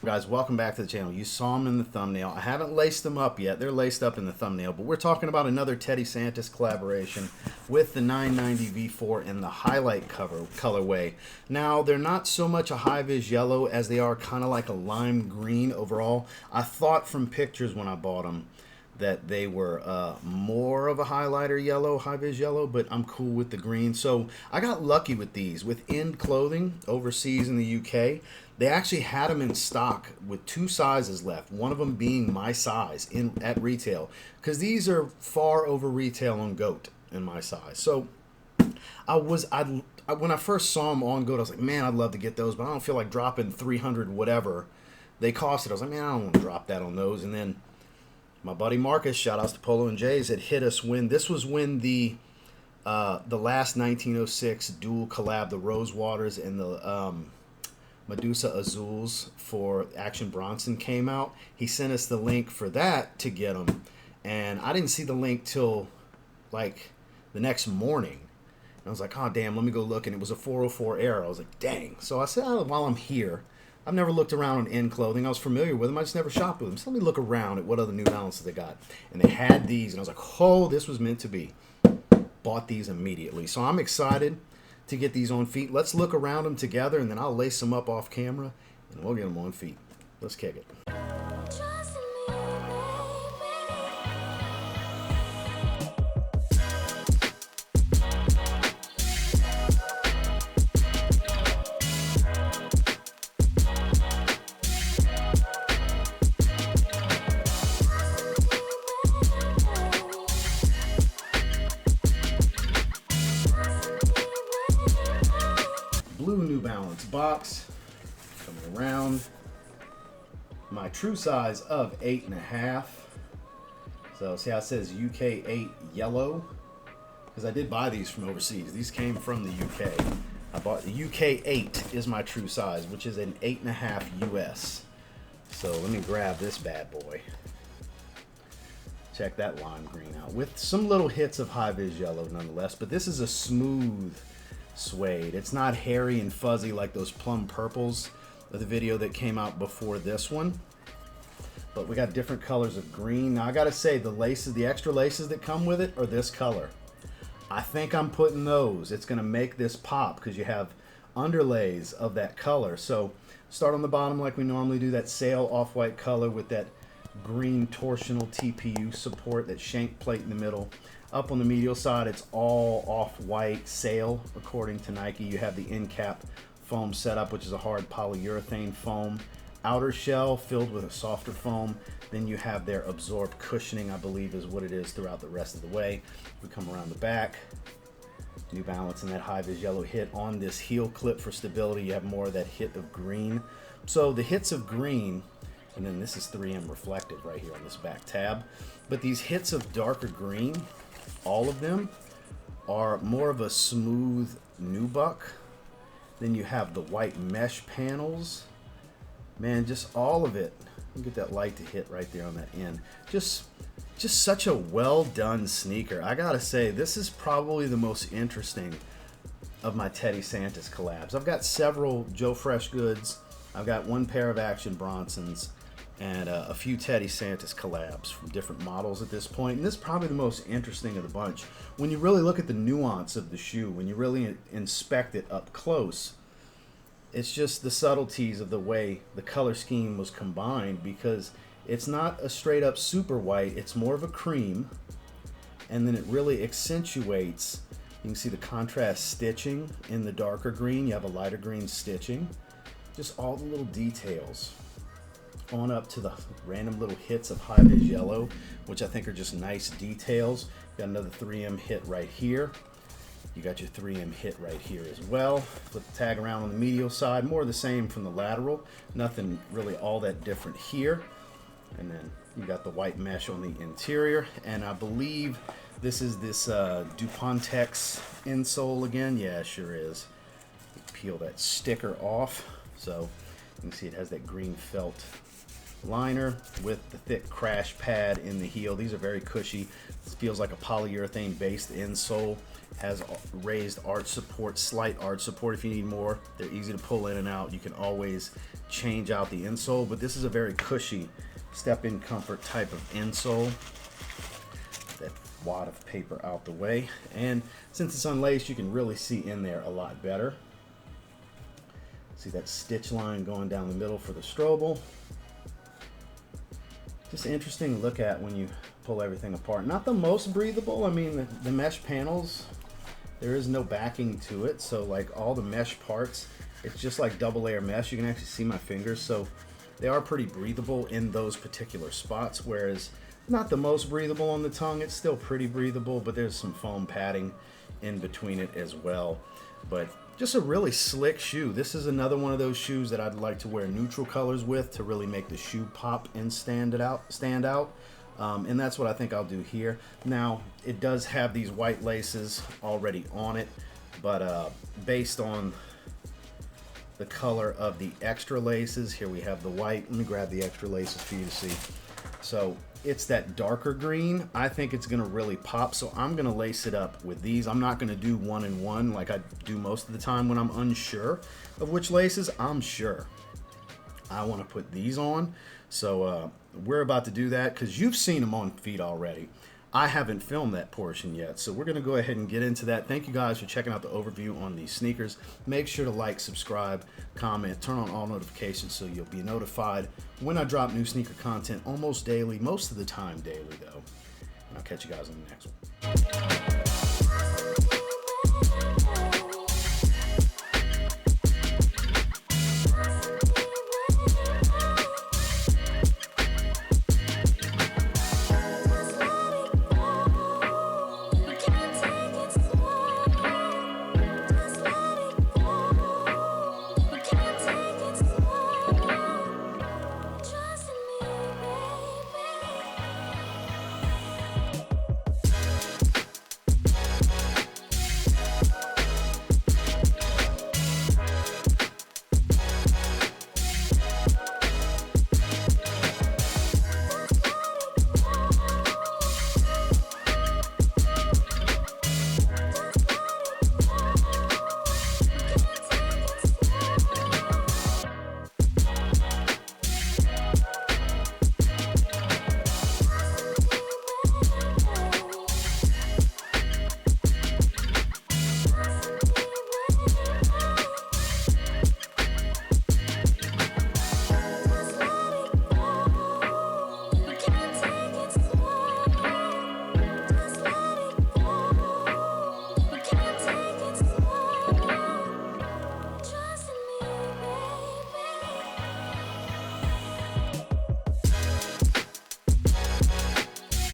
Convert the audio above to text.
Guys, welcome back to the channel. You saw them in the thumbnail. I haven't laced them up yet. They're laced up in the thumbnail, but we're talking about another Teddy Santis collaboration with the 990 V4 in the highlight colorway. Now, they're not so much a high-vis yellow as they are kind of like a lime green overall. I thought from pictures when I bought them that they were more of a highlighter yellow, high-vis yellow, but I'm cool with the green. So I got lucky with these. With End Clothing overseas in the UK, they actually had them in stock with two sizes left, one of them being my size at retail, because these are far over retail on GOAT in my size. So when I first saw them on GOAT, I was like, man, I'd love to get those, but I don't feel like dropping 300 whatever they costed. I was like, man, I don't want to drop that on those. And then my buddy Marcus, shout outs to Polo and Jays, had hit us when this was when the last 1906 dual collab, the Rose Waters and the Medusa Azules for Action Bronson came out. He sent us the link for that to get them, and I didn't see the link till like the next morning. And I was like, oh damn, let me go look, and it was a 404 error. I was like, dang. So I said, oh, while I'm here, I've never looked around on End Clothing. I was familiar with them. I just never shopped with them. So let me look around at what other New Balances they got. And they had these, and I was like, oh, this was meant to be. Bought these immediately. So I'm excited to get these on feet. Let's look around them together, and then I'll lace them up off camera, and we'll get them on feet. Let's kick it. Blue New Balance box coming around. My true size of 8.5. So see how it says UK 8 yellow? Because I did buy these from overseas. These came from the UK. I bought the UK 8 is my true size, which is an 8.5 US. So let me grab this bad boy. Check that lime green out with some little hits of high-vis yellow nonetheless. But this is a smooth suede. It's not hairy and fuzzy like those plum purples of the video that came out before this one. But we got different colors of green. Now I gotta say, the laces, the extra laces that come with it are this color. I think I'm putting those. It's gonna make this pop because you have underlays of that color. So start on the bottom like we normally do, that sail off-white color with that green torsional TPU support, that shank plate in the middle. Up on the medial side, it's all off-white sail. According to Nike, you have the end cap foam setup, which is a hard polyurethane foam. Outer shell filled with a softer foam. Then you have their absorbed cushioning, I believe is what it is throughout the rest of the way. We come around the back. New Balance and that high-vis yellow hit on this heel clip for stability. You have more of that hit of green. So the hits of green, and then this is 3M reflective right here on this back tab. But these hits of darker green, all of them are more of a smooth nubuck. Then you have the white mesh panels. Man, just all of it. Look at that light to hit right there on that end. Just such a well done sneaker. I gotta say, this is probably the most interesting of my Teddy Santis collabs. I've got several Joe Freshgoods. I've got one pair of Action Bronsons and a few Teddy Santis collabs from different models at this point. And this is probably the most interesting of the bunch. When you really look at the nuance of the shoe, when you really inspect it up close, it's just the subtleties of the way the color scheme was combined, because it's not a straight up super white, it's more of a cream, and then it really accentuates. You can see the contrast stitching in the darker green, you have a lighter green stitching, just all the little details. On up to the random little hits of high-vis yellow, which I think are just nice details. Got another 3M hit right here. You got your 3M hit right here as well. Flip the tag around on the medial side, more of the same from the lateral. Nothing really all that different here. And then you got the white mesh on the interior. And I believe this is this Dupontex insole again. Yeah, it sure is. Peel that sticker off. So you can see it has that green felt liner with the thick crash pad in the heel. These are very cushy. This feels like a polyurethane based insole. Has raised arch support, slight arch support if you need more. They're easy to pull in and out. You can always change out the insole, but this is a very cushy step-in comfort type of insole. That wad of paper out the way, and since it's unlaced, you can really see in there a lot better. See that stitch line going down the middle for the Strobel. Just interesting to look at when you pull everything apart. Not the most breathable. I mean, the mesh panels, there is no backing to it, so like all the mesh parts, it's just like double layer mesh. You can actually see my fingers, so they are pretty breathable in those particular spots, whereas not the most breathable on the tongue. It's still pretty breathable, but there's some foam padding in between it as well. But just a really slick shoe. This is another one of those shoes that I'd like to wear neutral colors with to really make the shoe pop and stand out. And that's what I think I'll do here. Now, it does have these white laces already on it, but based on the color of the extra laces, here we have the white. Let me grab the extra laces for you to see. So it's that darker green. I think it's gonna really pop, so I'm gonna lace it up with these. I'm not gonna do one and one like I do most of the time when I'm unsure of which laces. I'm sure I want to put these on, so we're about to do that because you've seen them on feet already. I haven't filmed that portion yet, so we're going to go ahead and get into that. Thank you guys for checking out the overview on these sneakers. Make sure to like, subscribe, comment, turn on all notifications so you'll be notified when I drop new sneaker content almost daily, most of the time daily though. And I'll catch you guys in the next one.